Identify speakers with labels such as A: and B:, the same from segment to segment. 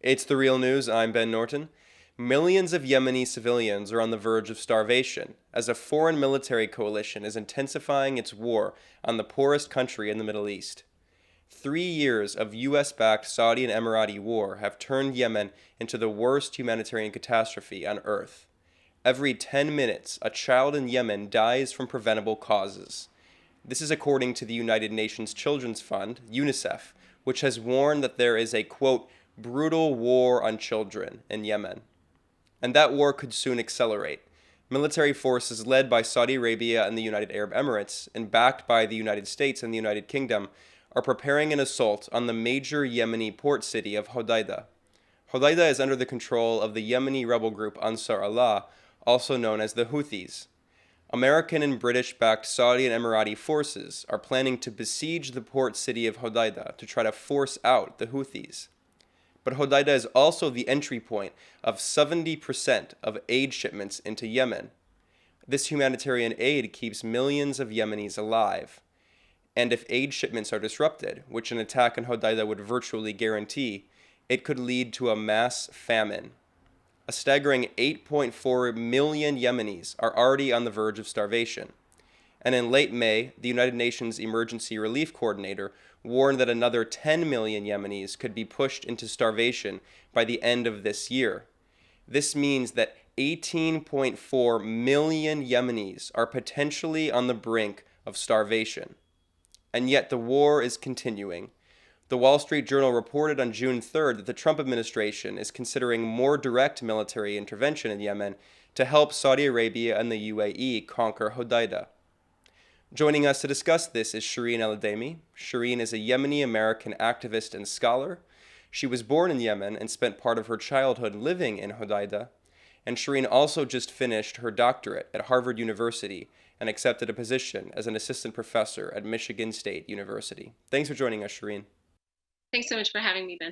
A: It's the real news. I'm Ben Norton. Millions of Yemeni civilians are on the verge of starvation as a foreign military coalition is intensifying its war on the poorest country in the Middle East. 3 years of US backed Saudi and Emirati war have turned Yemen into the worst humanitarian catastrophe on earth. Every 10 minutes, a child in Yemen dies from preventable causes. This is according to the United Nations Children's Fund, UNICEF, which has warned that there is a, quote, brutal war on children in Yemen. And that war could soon accelerate. Military forces led by Saudi Arabia and the United Arab Emirates, and backed by the United States and the United Kingdom, are preparing an assault on the major Yemeni port city of Hodeidah. Hodeidah is under the control of the Yemeni rebel group Ansar Allah, also known as the Houthis. American and British-backed Saudi and Emirati forces are planning to besiege the port city of Hodeidah to try to force out the Houthis. But Hodeidah is also the entry point of 70% of aid shipments into Yemen. This humanitarian aid keeps millions of Yemenis alive. And if aid shipments are disrupted, which an attack on Hodeidah would virtually guarantee, it could lead to a mass famine. A staggering 8.4 million Yemenis are already on the verge of starvation. And in late May, the United Nations Emergency Relief Coordinator warned that another 10 million Yemenis could be pushed into starvation by the end of this year. This means that 18.4 million Yemenis are potentially on the brink of starvation. And yet the war is continuing. The Wall Street Journal reported on June 3rd that the Trump administration is considering more direct military intervention in Yemen to help Saudi Arabia and the UAE conquer Hodeidah. Joining us to discuss this is Shireen al-Adeimi. Shireen is a Yemeni American activist and scholar. She was born in Yemen and spent part of her childhood living in Hodeidah. And Shireen also just finished her doctorate at Harvard University and accepted a position as an assistant professor at Michigan State University. Thanks for joining us, Shireen.
B: Thanks so much for having me, Ben.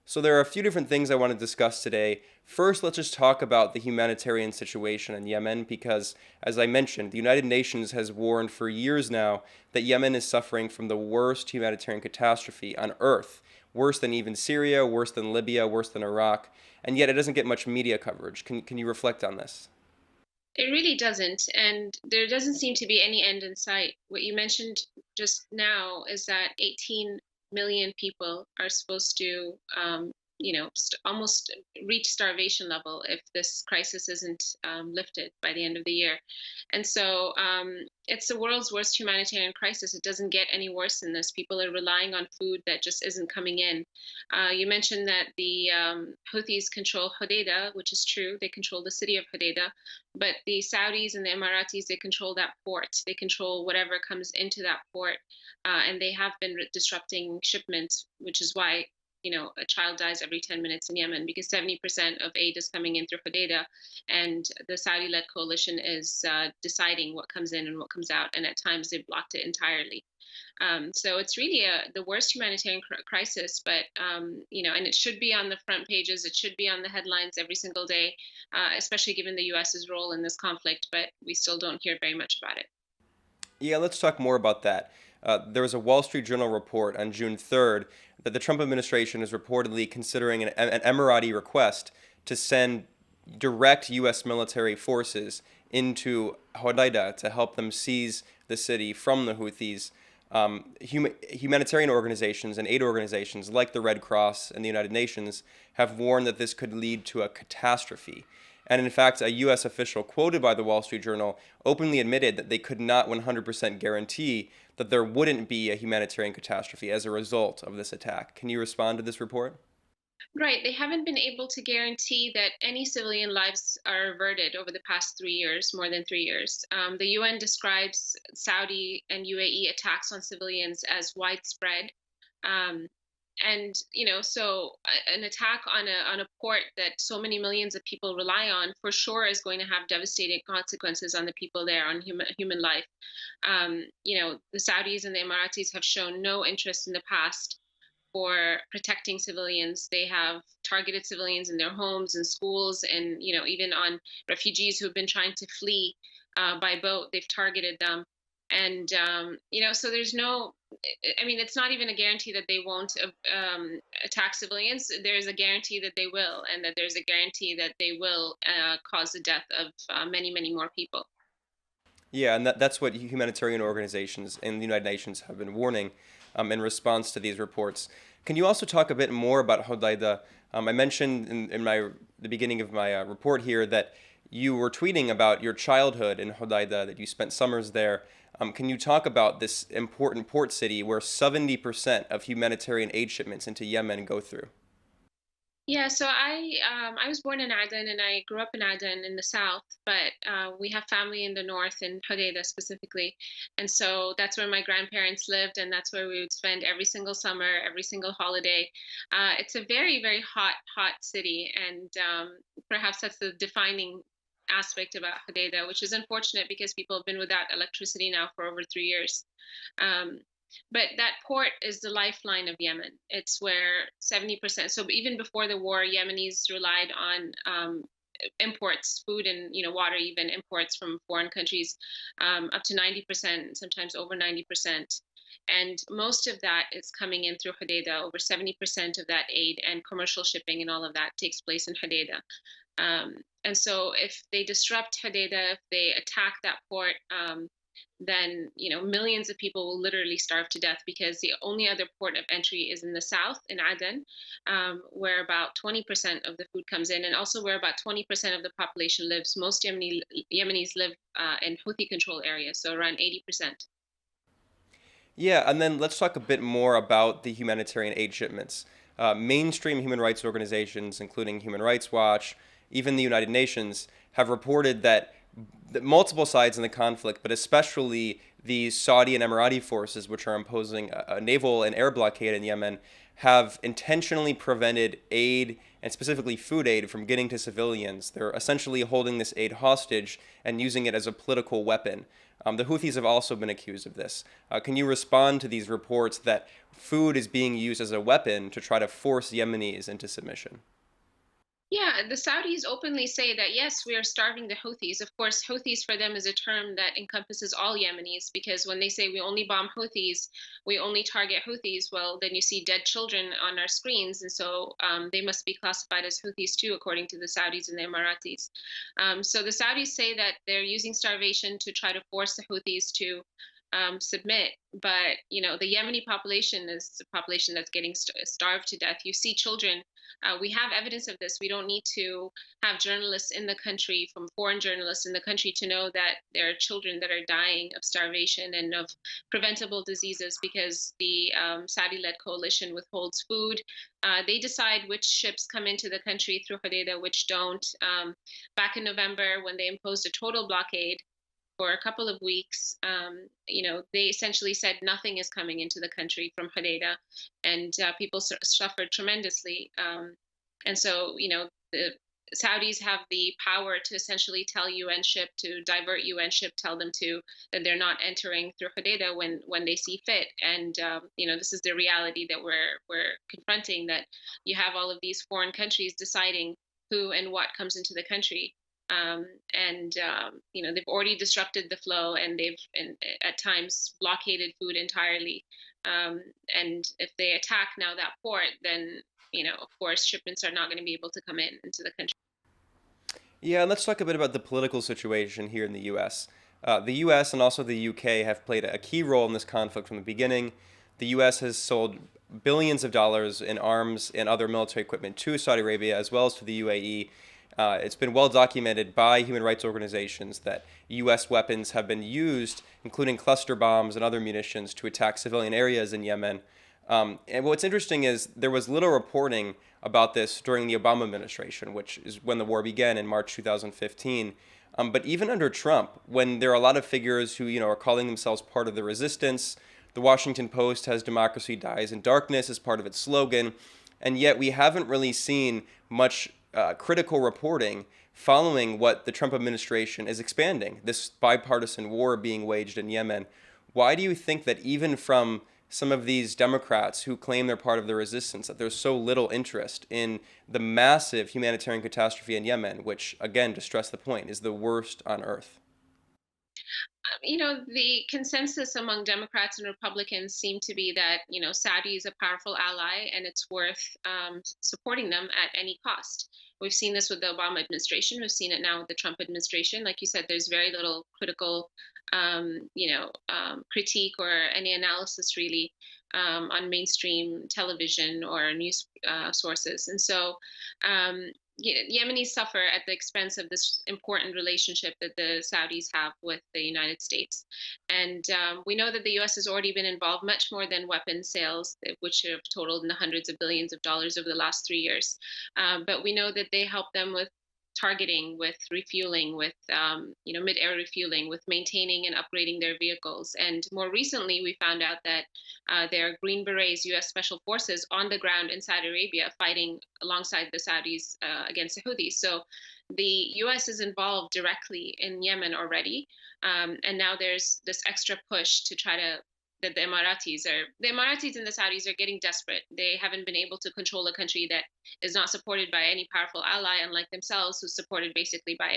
A: So there are a few different things I want to discuss today. First, let's just talk about the humanitarian situation in Yemen because, as I mentioned, the United Nations has warned for years now that Yemen is suffering from the worst humanitarian catastrophe on earth, worse than even Syria, worse than Libya, worse than Iraq, and yet it doesn't get much media coverage. Can you reflect on this?
B: It really doesn't, and there doesn't seem to be any end in sight. What you mentioned just now is that 18 million people are supposed to, almost reach starvation level if this crisis isn't lifted by the end of the year. And so it's the world's worst humanitarian crisis. It doesn't get any worse than this. People are relying on food that just isn't coming in. You mentioned that the Houthis control Hodeida, which is true. They control the city of Hodeida, but the Saudis and the Emiratis, they control that port. They control whatever comes into that port, and they have been disrupting shipments, which is why a child dies every 10 minutes in Yemen because 70% of aid is coming in through Hodeidah, and the Saudi-led coalition is deciding what comes in and what comes out, and at times they've blocked it entirely. So it's really the worst humanitarian crisis, but and it should be on the front pages. It should be on the headlines every single day, especially given the U.S.'s role in this conflict. But we still don't hear very much about it.
A: Yeah, let's talk more about that. There was a Wall Street Journal report on June 3rd that the Trump administration is reportedly considering an Emirati request to send direct U.S. military forces into Hodeidah to help them seize the city from the Houthis. Humanitarian organizations and aid organizations like the Red Cross and the United Nations have warned that this could lead to a catastrophe. And in fact, a U.S. official quoted by the Wall Street Journal openly admitted that they could not 100% guarantee that there wouldn't be a humanitarian catastrophe as a result of this attack. Can you respond to this report?
B: Right. They haven't been able to guarantee that any civilian lives are averted over the past 3 years, more than 3 years. The UN describes Saudi and UAE attacks on civilians as widespread. Um, and so an attack on a port that so many millions of people rely on for sure is going to have devastating consequences on the people there, on human life. The Saudis and the Emiratis have shown no interest in the past for protecting civilians. They have targeted civilians in their homes and schools, and even on refugees who've been trying to flee by boat. They've targeted them. And so there's no. I mean, it's not even a guarantee that they won't attack civilians. There's a guarantee that they will, and that there's a guarantee that they will cause the death of many, many more people.
A: Yeah, and that's what humanitarian organizations in the United Nations have been warning in response to these reports. Can you also talk a bit more about Hodeidah? I mentioned in the beginning of my report here that you were tweeting about your childhood in Hodeidah, that you spent summers there. Can you talk about this important port city where 70% of humanitarian aid shipments into Yemen go through?
B: Yeah, so I was born in Aden and I grew up in Aden in the south, but we have family in the north in Hodeida specifically, and so that's where my grandparents lived, and that's where we would spend every single summer, every single holiday. It's a very, very hot, hot city, and perhaps that's the defining aspect about Hodeida, which is unfortunate because people have been without electricity now for over 3 years. Um, but that port is the lifeline of Yemen. It's where 70%. So even before the war, Yemenis relied on imports, food and water, even imports from foreign countries, up to 90%, sometimes over 90%. And most of that is coming in through Hodeidah. Over 70% of that aid and commercial shipping and all of that takes place in Hodeidah. And so if they disrupt Hodeidah, if they attack that port, then millions of people will literally starve to death because the only other port of entry is in the south in Aden, where about 20% of the food comes in, and also where about 20% of the population lives. Most Yemenis live in Houthi control areas, so around 80%.
A: Yeah, and then let's talk a bit more about the humanitarian aid shipments. Mainstream human rights organizations, including Human Rights Watch, even the United Nations, have reported that multiple sides in the conflict, but especially the Saudi and Emirati forces, which are imposing a naval and air blockade in Yemen, have intentionally prevented aid and specifically food aid from getting to civilians. They're essentially holding this aid hostage and using it as a political weapon. The Houthis have also been accused of this. Can you respond to these reports that food is being used as a weapon to try to force Yemenis into submission?
B: Yeah, the Saudis openly say that yes, we are starving the Houthis. Of course, Houthis for them is a term that encompasses all Yemenis because when they say we only bomb Houthis, we only target Houthis, well, then you see dead children on our screens. And so they must be classified as Houthis too, according to the Saudis and the Emiratis. So the Saudis say that they're using starvation to try to force the Houthis to submit. But, the Yemeni population is the population that's getting starved to death. You see children. We have evidence of this. We don't need to have journalists in the country, from foreign journalists in the country, to know that there are children that are dying of starvation and of preventable diseases because the Saudi-led coalition withholds food. They decide which ships come into the country through Hodeida, which don't. Back in November, when they imposed a total blockade for a couple of weeks, they essentially said nothing is coming into the country from Hodeida, and people suffered tremendously. And so, the Saudis have the power to essentially tell UN ship to divert UN ship, tell them to that they're not entering through Hodeida when they see fit. And this is the reality that we're confronting. That you have all of these foreign countries deciding who and what comes into the country. They've already disrupted the flow, and at times blockaded food entirely. And if they attack now that port, then of course shipments are not going to be able to come into the country.
A: Yeah, and let's talk a bit about the political situation here in the U.S. The U.S. and also the U.K. have played a key role in this conflict from the beginning. The U.S. has sold billions of dollars in arms and other military equipment to Saudi Arabia as well as to the UAE. It's been well documented by human rights organizations that U.S. weapons have been used, including cluster bombs and other munitions, to attack civilian areas in Yemen. And what's interesting is there was little reporting about this during the Obama administration, which is when the war began in March 2015. But even under Trump, when there are a lot of figures who are calling themselves part of the resistance, the Washington Post has "Democracy dies in darkness" as part of its slogan, and yet we haven't really seen much critical reporting following what the Trump administration is expanding, this bipartisan war being waged in Yemen. Why do you think that even from some of these Democrats who claim they're part of the resistance, that there's so little interest in the massive humanitarian catastrophe in Yemen, which, again, to stress the point, is the worst on earth?
B: The consensus among Democrats and Republicans seem to be that, Saudi is a powerful ally and it's worth supporting them at any cost. We've seen this with the Obama administration. We've seen it now with the Trump administration. Like you said, there's very little critical, critique or any analysis really on mainstream television or news sources. And so, Yemenis suffer at the expense of this important relationship that the Saudis have with the United States. And we know that the U.S. has already been involved much more than weapons sales, which have totaled in the hundreds of billions of dollars over the last 3 years. But we know that they help them with targeting, with refueling, with mid-air refueling, with maintaining and upgrading their vehicles. And more recently, we found out that there are Green Berets, U.S. Special Forces, on the ground in Saudi Arabia fighting alongside the Saudis against the Houthis. So the U.S. is involved directly in Yemen already, and now there's this extra push to try to that the Emiratis and the Saudis are getting desperate. They haven't been able to control a country that is not supported by any powerful ally, unlike themselves, who's supported basically by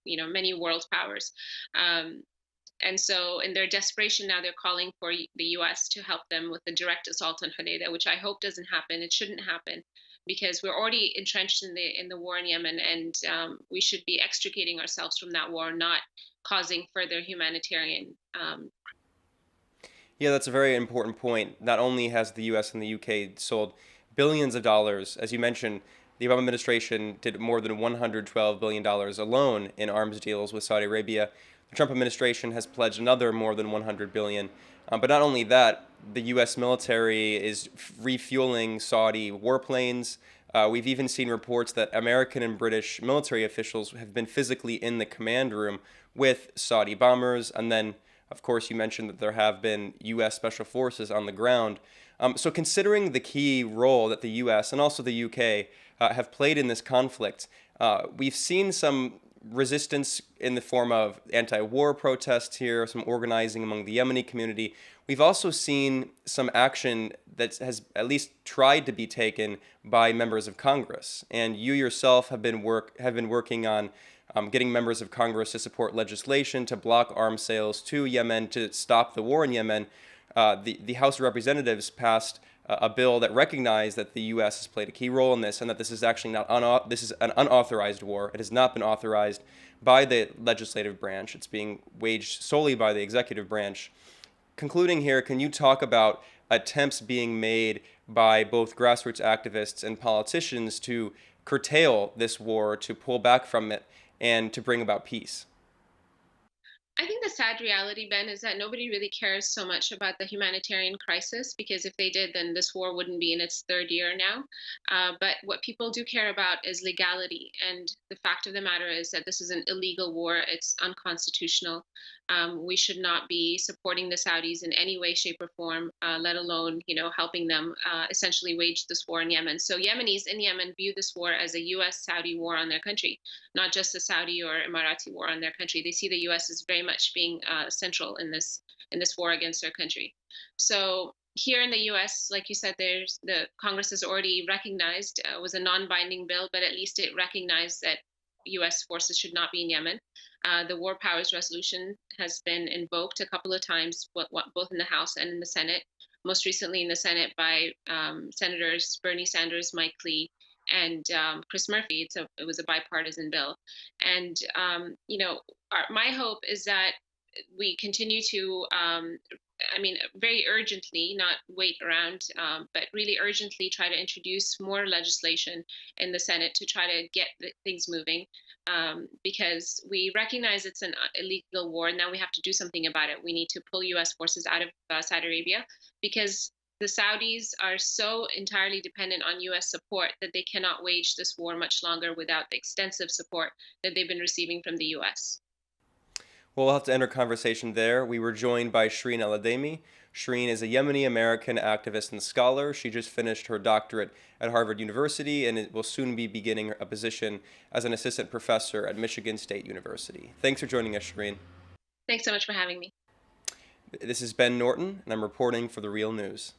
B: many world powers. And so, in their desperation now, they're calling for the U.S. to help them with the direct assault on Hodeida, which I hope doesn't happen. It shouldn't happen because we're already entrenched in the war in Yemen, and we should be extricating ourselves from that war, not causing further humanitarian.
A: Yeah, that's a very important point. Not only has the US and the UK sold billions of dollars, as you mentioned, the Obama administration did more than $112 billion alone in arms deals with Saudi Arabia. The Trump administration has pledged another more than $100 billion. But not only that, the US military is refueling Saudi warplanes. We've even seen reports that American and British military officials have been physically in the command room with Saudi bombers, and then of course, you mentioned that there have been U.S. Special Forces on the ground. So considering the key role that the U.S. and also the U.K. Have played in this conflict, we've seen some resistance in the form of anti-war protests here, some organizing among the Yemeni community. We've also seen some action that has at least tried to be taken by members of Congress. And you yourself have been working on getting members of Congress to support legislation to block arms sales to Yemen to stop the war in Yemen. The House of Representatives passed a bill that recognized that the U.S. has played a key role in this, and that this is actually this is an unauthorized war. It has not been authorized by the legislative branch. It's being waged solely by the executive branch. Concluding here, can you talk about attempts being made by both grassroots activists and politicians to curtail this war, to pull back from it, and to bring about peace?
B: I think the sad reality, Ben, is that nobody really cares so much about the humanitarian crisis because if they did, then this war wouldn't be in its third year now. But what people do care about is legality. And the fact of the matter is that this is an illegal war, it's unconstitutional. We should not be supporting the Saudis in any way, shape, or form, let alone, helping them essentially wage this war in Yemen. So Yemenis in Yemen view this war as a U.S.-Saudi war on their country, not just a Saudi or Emirati war on their country. They see the U.S. as very much being central in this war against their country. So here in the U.S., like you said, there's the Congress has already recognized was a non-binding bill, but at least it recognized that U.S. forces should not be in Yemen. The War Powers Resolution has been invoked a couple of times, both in the House and in the Senate. Most recently in the Senate by Senators Bernie Sanders, Mike Lee, and Chris Murphy. It was a bipartisan bill. And, my hope is that we continue to, very urgently, not wait around, but really urgently try to introduce more legislation in the Senate to try to get things moving. Because we recognize it's an illegal war. Now we have to do something about it. We need to pull U.S. forces out of Saudi Arabia because the Saudis are so entirely dependent on U.S. support that they cannot wage this war much longer without the extensive support that they've been receiving from the U.S.
A: Well, we'll have to end our conversation there. We were joined by Shireen al-Adeimi. Shireen is a Yemeni American activist and scholar. She just finished her doctorate at Harvard University and will soon be beginning a position as an assistant professor at Michigan State University. Thanks for joining us, Shireen.
B: Thanks so much for having me.
A: This is Ben Norton, and I'm reporting for The Real News.